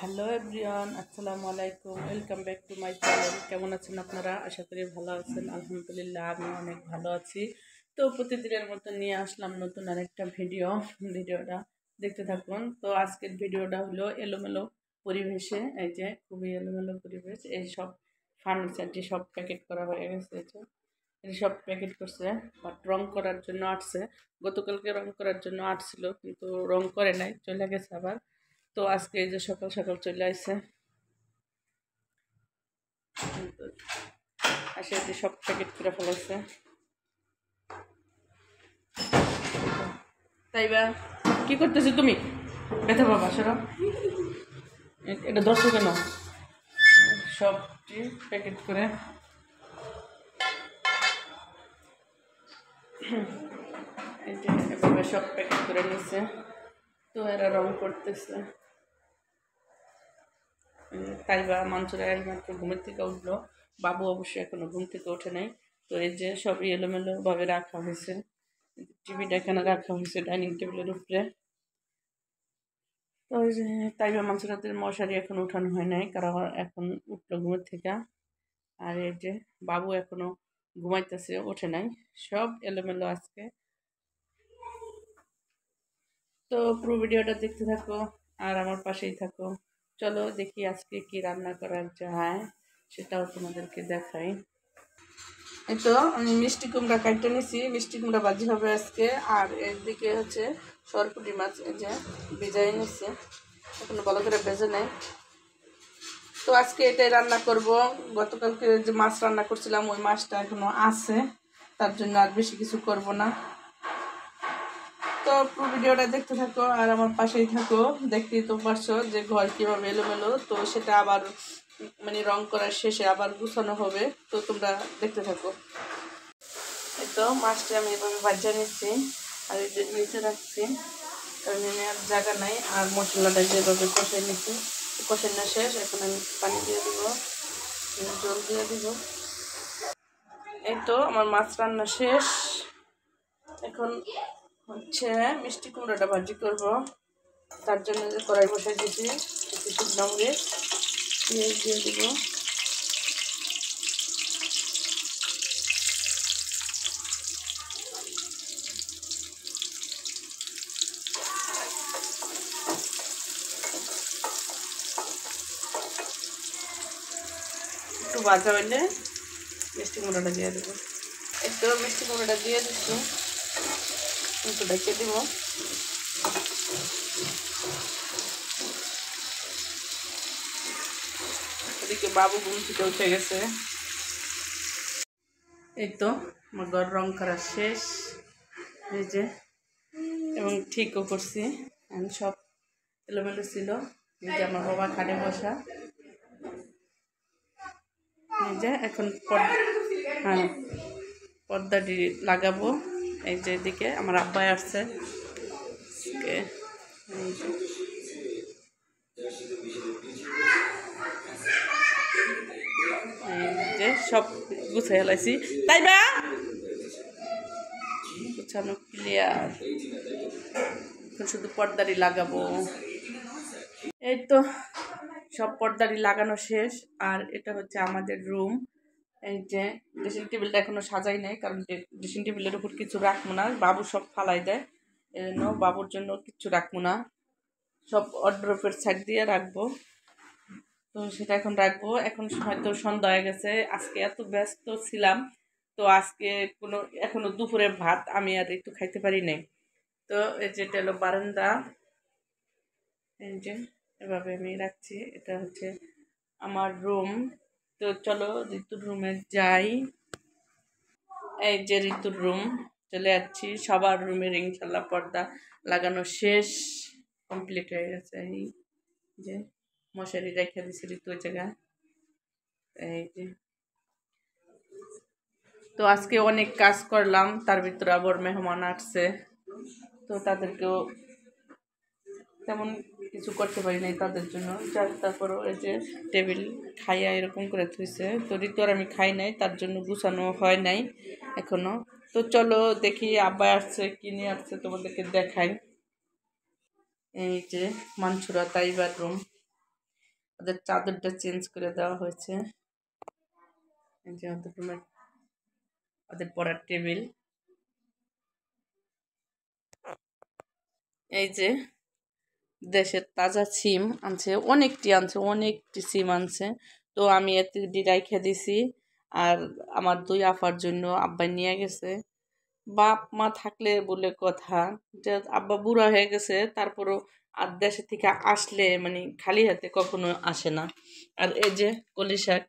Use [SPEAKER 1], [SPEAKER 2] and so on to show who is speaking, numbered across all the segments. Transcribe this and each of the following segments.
[SPEAKER 1] Hello everyone, আসসালামু আলাইকুম। Welcome back to my channel. কেমন আছেন আপনারা? আশা করি ভালো আছেন। আলহামদুলিল্লাহ, আমি অনেক ভালো আছি। তো প্রতিদিনের মতো নিয়ে আসলাম নতুন আরেকটা ভিডিওটা দেখতে থাকুন। তো আজকের ভিডিওটা হলো এলোমেলো পরিবেশে। এই যে খুবই এলোমেলো পরিবেশ, এই সব ফার্নিচারটি সব প্যাকেট করা হয়ে গেছে। এই সব প্যাকেট করছে, বাট রং করার জন্য আসছে। গতকালকে রং করার জন্য আসছিল, কিন্তু রং করে নাই, চলে গেছে আবার। তো আজকে এই যে সকাল সকাল চলে আসছে, আসে যে সব প্যাকেট করে ফেলেছে। তাই বা কি করতেছো তুমি? ব্যথা বাবা সরো, এটা ধরছো কেন? সবটি প্যাকেট করে এই যে এভাবে সব প্যাকেট করে নিচ্ছে। তো এরা রং করতেছে। তাই বা মাঞ্চুরা একমাত্র ঘুমের থেকে উঠলো, বাবু অবশ্যই এখনো ঘুম থেকে ওঠে নাই। তো এই যে সব এলোমেলো ভাবে রাখা হয়েছে, টিভিটা এখানে রাখা হয়েছে ডাইনিং টেবিলের উপরে। তো ওই যে তাই বা মাঞ্চুরাদের মশারি এখন উঠানো হয় নাই, কারণ এখন উঠলো ঘুমের থেকে। আর এই যে বাবু এখনো ঘুমাইতেছে, ওঠে নাই, সব এলোমেলো আজকে। তো পুরো ভিডিওটা দেখতে থাকো আর আমার পাশেই থাকো। চলো দেখি আজকে কি রান্না করা যায়, সেটাও তোমাদেরকে দেখাই। এই তো আমি মিষ্টি কুমড়া কাটতে নিছি, মিষ্টি কুমড়া ভাজি হবে আজকে। আর এদিকে হচ্ছে সরপুঁটি মাছ, এই যে ভিজাই নিচ্ছে, এখনো ভালো করে ভেজে নেই। তো আজকে এটাই রান্না করব। গতকালকে যে মাছ রান্না করছিলাম ওই মাছটা এখনো আছে, তার জন্য আর বেশি কিছু করব না। তো পুরো ভিডিওটা দেখতে থাকো আর আমার পাশেই থাকো। দেখতেই তো পারছো যে ঘর কীভাবে এলোমেলো, তো সেটা আবার মানে রং করার শেষে আবার গুছানো হবে। তো তোমরা দেখতে থাকো। এই তো মাছটা আমি এভাবে ভাজা নিচ্ছি আর এই যে নিচে রাখছি, কারণ আর জায়গা নাই। আর মশলাটা যেভাবে কষে নিচ্ছি, কষানো শেষ, এখন আমি পানি দিয়ে দেবো, জল দিয়ে দিব। এই তো আমার মাছ রান্না শেষ। এখন হচ্ছে মিষ্টি কুমড়োটা ভাজি করব, তার জন্য যে কড়াই বসাই দিয়েছি, একটু শুকনো মরিচ পেঁয়াজ দিয়ে দিব। একটু ভাজা হইলে মিষ্টি কুমড়োটা দিয়ে দেবো। একটু মিষ্টি কুমড়োটা দিয়ে দিচ্ছি, একটু ঢেকে দিব। এদিকে বাবু ঘুম থেকে উঠে গেছে। এই তো আমার ঘর রং করা শেষ, এই যে, এবং ঠিকও করছি। আমি সব এলোমেলো ছিল। এই যে আমার বাবা খাটে বসা, এই যে এখন হ্যাঁ পর্দাটি লাগাবো। এই যে এদিকে আমার আব্বাই আসছে, এই যে সব গুছাই হেলাইছি। তাই বা গুছানো ক্লিয়ার, এখন শুধু পর্দাটি লাগাবো। এই তো সব পর্দাটি লাগানো শেষ। আর এটা হচ্ছে আমাদের রুম। এই যে ড্রেসিং টেবিলটা এখনো সাজাই নাই, কারণ ড্রেসিং টেবিলের উপর কিছু রাখবো না, বাবু সব ফালাই দেয়, এই জন্য বাবুর জন্য কিছু রাখবো না, সব ওয়ারড্রপের সাইড দিয়ে রাখবো। তো সেটা এখন রাখবো। এখন হয়তো সন্ধ্যা হয়ে গেছে, আজকে এত ব্যস্ত ছিলাম। তো আজকে কোনো এখনো দুপুরের ভাত আমি আর একটু খাইতে পারি নাই। তো এই যে এটা হলো বারান্দা, এই যে এভাবে আমি রাখছি, এটা হচ্ছে আমার রুম। তো চলো ঋতুর রুমে যাই। এই যে ঋতুর রুম, চলে যাচ্ছি। সবার রুমের ইনশাল্লাহ পর্দা লাগানো শেষ, কমপ্লিট হয়ে গেছে। এই যে মশারি রেখে দিচ্ছি ঋতু ওই জায়গায়। এই যে তো আজকে অনেক কাজ করলাম, তার ভিতরে আবার মেহমান আসছে, তো তাদেরকেও তেমন কিছু করতে পারি নাই তাদের জন্য। যার তারপরও এই যে টেবিল খাইয়া এরকম করে থুইছে। তো ঋতু আর আমি খাই নাই, তার জন্য গুছানো হয় নাই এখনো। তো চলো দেখি আব্বা আসছে, কিনে আসছে, তোমাদেরকে দেখাই। এই যে মানছুরা তাইবার রুম, ওদের চাদরটা চেঞ্জ করে দেওয়া হয়েছে। এই যে ওদের পড়ার টেবিল। এই যে দেশের তাজা সিম আনছে, অনেকটি সিম আনছে। তো আমি এতে রাইখা দিছি। আর আমার 2 আফার জন্য আব্বা নিয়ে গেছে। বাপ মা থাকলে বলে কথা, যে আব্বা বুড়া হয়ে গেছে তারপরও আর দেশে থেকে আসলে মানে খালি হাতে কখনো আসে না। আর এই যে কলি শাক,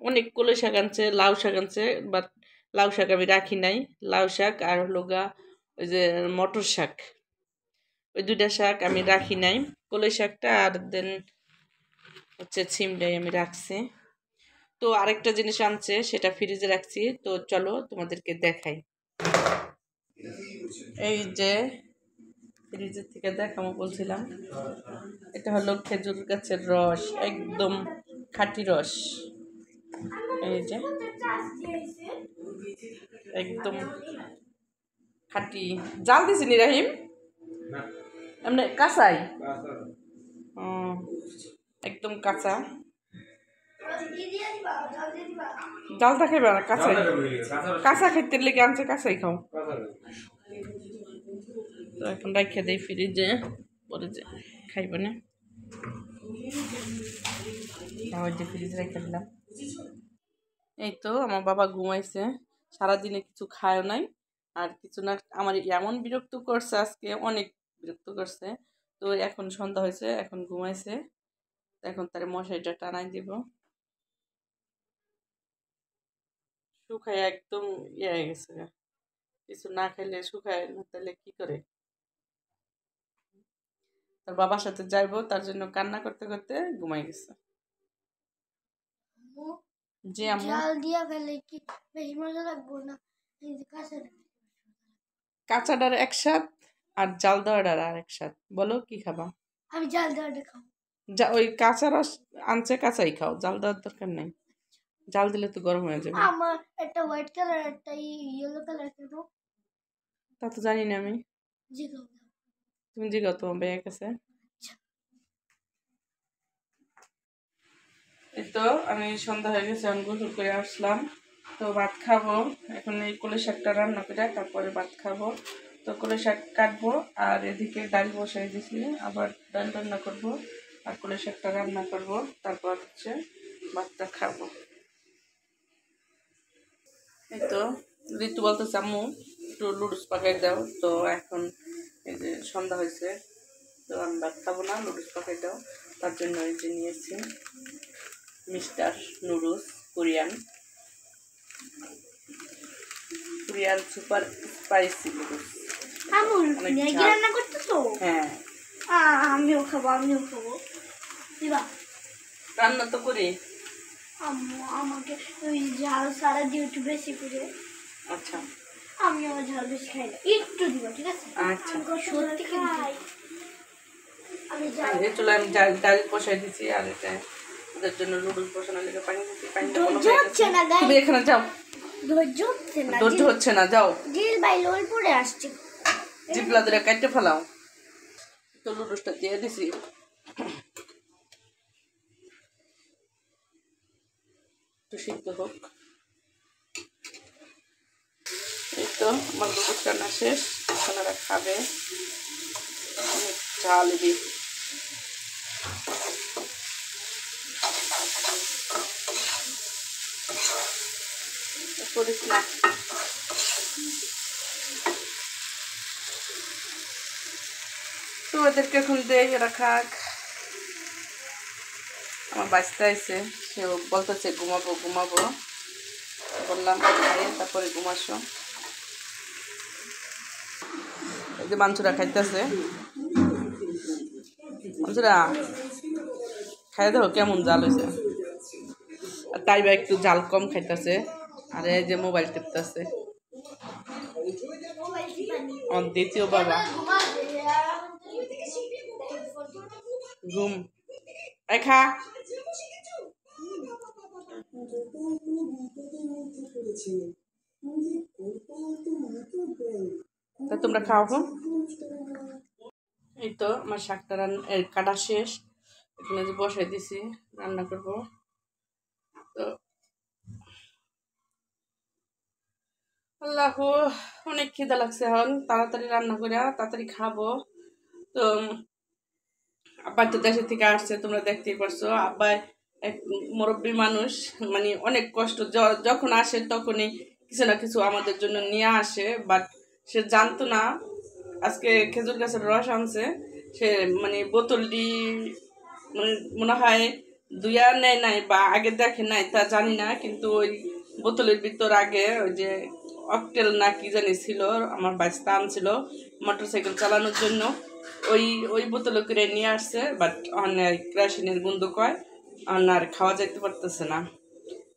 [SPEAKER 1] অনেক কলি শাক আনছে, লাউ শাক আনছে, বাট লাউ শাক আমি রাখি নাই। লাউ শাক আর হলো গা ওই যে মটর শাক, ওই 2টা শাক আমি রাখি নাই। কলই শাকটা আর দেন হচ্ছে সিমটাই আমি রাখছি। তো আরেকটা জিনিস আনছে, সেটা ফ্রিজে রাখছি। তো চলো তোমাদেরকে দেখাই। এই যে ফ্রিজের থেকে দেখাবো বলছিলাম, এটা হলো খেজুর গাছের রস, একদম খাঁটি রস। এই যে একদম খাঁটি। জাল দিছি নি রাহিম? এমনি কাঁচাই, একদম কাঁচা। জালটা খাইবা না, কাঁচাই। কাঁচা খাইতে লেগে আনছে, কাঁচাই খাও। তো এখন রাখা দেই ফ্রিজে, পরে যে খাইব না। ওই যে ফ্রিজে রেখে দিলাম। এই তো আমার বাবা ঘুমাইছে, সারাদিনে কিছু খায়ও নাই আর কিছু না। আমার এমন বিরক্ত করছে আজকে, অনেক বিরক্ত করছে। তো এখন সন্ধ্যা হয়েছে, এখন ঘুমাইছে। এখন তার মশারিটা টানাই দিব। শুকায় একদম হয়ে গেছে, কিছু না খাইলে শুকায় না, তাহলে কি করে। তার বাবার সাথে যাইবো, তার জন্য কান্না করতে করতে ঘুমাই গেছে। জি আম্মু,
[SPEAKER 2] জাল দিয়া খেলে কি বেশি মজা লাগবে না?
[SPEAKER 1] কাঁচাটার একসাথ আর জাল দেওয়াটার আর একসাথ। বলো কি খাবা?
[SPEAKER 2] আমি জাল দেওয়াটা খাবো।
[SPEAKER 1] ওই কাঁচা রস আনছে, কাঁচাই খাও, জাল দেওয়ার দরকার নেই। জাল দিলে তো গরম হয়ে যাবে।
[SPEAKER 2] আমার একটা হোয়াইট কালার, একটা ইয়েলো কালার কেন?
[SPEAKER 1] তা তো জানি না আমি।
[SPEAKER 2] জিগাও।
[SPEAKER 1] তুমি জিগাও তোমার ভাইয়ের কাছে। এই তো আমি সন্ধ্যা হয়ে গেছে, আমি গোসল করে আসলাম। তো ভাত খাবো এখন। এই কলই শাকটা রান্না করে তারপরে ভাত খাবো। তো কলই শাক কাটবো আর এদিকে ডাল বসাই দিছি, আবার ডাল রান্না করবো আর কলই শাকটা রান্না করবো, তারপর হচ্ছে ভাতটা খাবো। এই তো ঋতু বলতেছে আম্মু একটু লুডুস পাকাই দাও। তো এখন এই যে সন্ধ্যা হয়েছে, তো আমি ভাত খাবো না, লুডুস পাকাই দাও। তার জন্য এই যে নিয়েছি mister noodles, Korean super spicy noodles.
[SPEAKER 2] Maggi রান্না করতেছো?
[SPEAKER 1] হ্যাঁ,
[SPEAKER 2] আমিও খাবো দিবা?
[SPEAKER 1] রান্না তো করি।
[SPEAKER 2] আম্মু আমাকে ওই ঝাল সারা দিয়ে একটু বেশি করে।
[SPEAKER 1] আচ্ছা,
[SPEAKER 2] আমি আমার ঝাল বেশি খাই না, একটু দিবা, ঠিক আছে?
[SPEAKER 1] আচ্ছা,
[SPEAKER 2] সত্যি খাই আমি ঝাল।
[SPEAKER 1] চলো আমি ডাল বসাই দিচ্ছি, আর এটা ওদের জন্য নুডলস বসানোর লেগে পানি দিচ্ছি। তুমি এখানে যাও, ধৈর্য হচ্ছে না, যাও।
[SPEAKER 2] জিল ভাই লোল পড়ে আসছে,
[SPEAKER 1] জিবলা ধরে কাটতে ফেলাও। তো নুডলসটা দিয়ে দিছি, একটু সিদ্ধ হোক। এই তো আমার নুডলস রান্না শেষ, আপনারা খাবে। অনেক ঝাল দিই। করিস না, তো ওদেরকে এখন দেয়, এরা খাক। আমার বাচ্চা আছে, সেও বলতেছে ঘুমাবো ঘুমাবো, বললাম খাইয়ে তারপরে ঘুমাসো। এই যে মাংসরা খাইতেছে, মাংসরা খাইয়ে দেখো কেমন জাল হয়েছে। আর তাই বা একটু জাল কম খাইতেছে, আর এই যে মোবাইল টিপতেছে আমার দ্বিতীয় বাবা। ঘুম খা। তা তোমরা খাও। এই তো আমার শাকটা কাটা শেষ। এখানে যে বসাই দিছি রান্না করব। তো আল্লাহ, অনেক খিদা লাগছে, এখন তাড়াতাড়ি রান্না করে তাড়াতাড়ি খাবো। তো আব্বা তো দেশের থেকে আসছে, তোমরা দেখতেই পারছো। আব্বা এক মুরব্বী মানুষ, মানে অনেক কষ্ট, যখন আসে তখনই কিছু না কিছু আমাদের জন্য নিয়ে আসে। বাট সে জানতো না আজকে খেজুর গাছের রস আনছে। সে মানে বোতলটি মানে মনে হয় দুইয়া নেয় নাই বা আগে দেখে নাই, তা জানি না, কিন্তু ওই বোতলের ভিতর আগে ওই যে অকটেল না কি জানি ছিল, আমার বাইস্তা আনছিল মোটরসাইকেল চালানোর জন্য। ওই ওই বোতলে করে নিয়ে আসছে, বাট অনেক কেরাসিনের গন্ধ কয়, আর খাওয়া যাইতে পারতেছে না।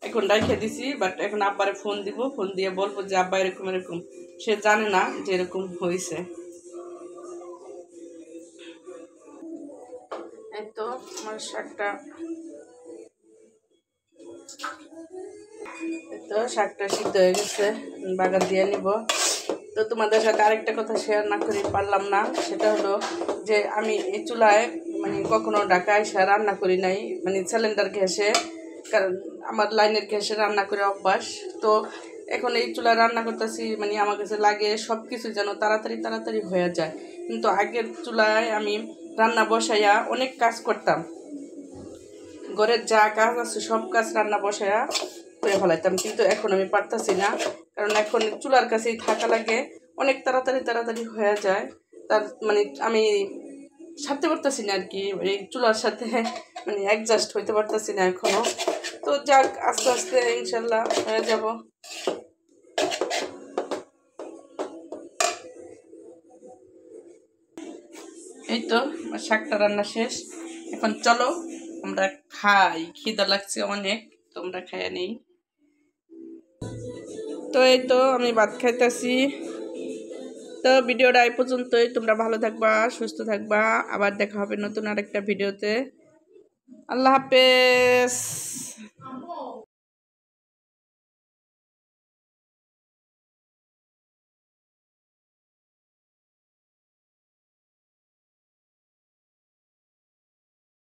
[SPEAKER 1] এখন রাইখে দিছি, বাট এখন আব্বারে ফোন দিব, ফোন দিয়ে বলবো যে আব্বা এরকম এরকম। সে জানে না যে এরকম হয়েছে। এই তো আমার শাকটা, এই তো শাকটা সিদ্ধ হয়ে গেছে, বাগার দিয়ে নিব। তো তোমাদের সাথে আরেকটা কথা শেয়ার না করে পারলাম না, সেটা হলো যে আমি এই চুলায় মানে কখনো ঢাকায় এসে রান্না করি নাই, মানে সিলিন্ডার গ্যাসে, কারণ আমার লাইনের গ্যাসে রান্না করে অভ্যাস। তো এখন এই চুলায় রান্না করতেছি, মানে আমার কাছে লাগে সব কিছু যেন তাড়াতাড়ি তাড়াতাড়ি হয়ে যায়। কিন্তু আগের চুলায় আমি রান্না বসাইয়া অনেক কাজ করতাম, ঘরের যা কাজ আছে সব কাজ রান্না বসাইয়া করে ফেলাইতাম, কিন্তু এখন আমি পারতাছি না, কারণ এখন চুলার কাছেই থাকা লাগে, অনেক তাড়াতাড়ি তাড়াতাড়ি হয়ে যায়। তার মানে আমি সারতে পারতাছি না আর কি, এই চুলার সাথে মানে অ্যাডজাস্ট হইতে পারতাছি না এখনো। তো যাক, আস্তে আস্তে ইনশাল্লাহ হয়ে যাব। এই তো আমার শাকটা রান্না শেষ, এখন চলো আমরা খাই, খিদা লাগছে অনেক, তোমরা খাইয়া নেই। তো এই তো আমি ভাত খাইতেছি। তো ভিডিওটা এই পর্যন্তই, তোমরা ভালো থাকবা, সুস্থ থাকবা, আবার দেখা হবে নতুন আরেকটা ভিডিওতে। আল্লাহ হাফেজ।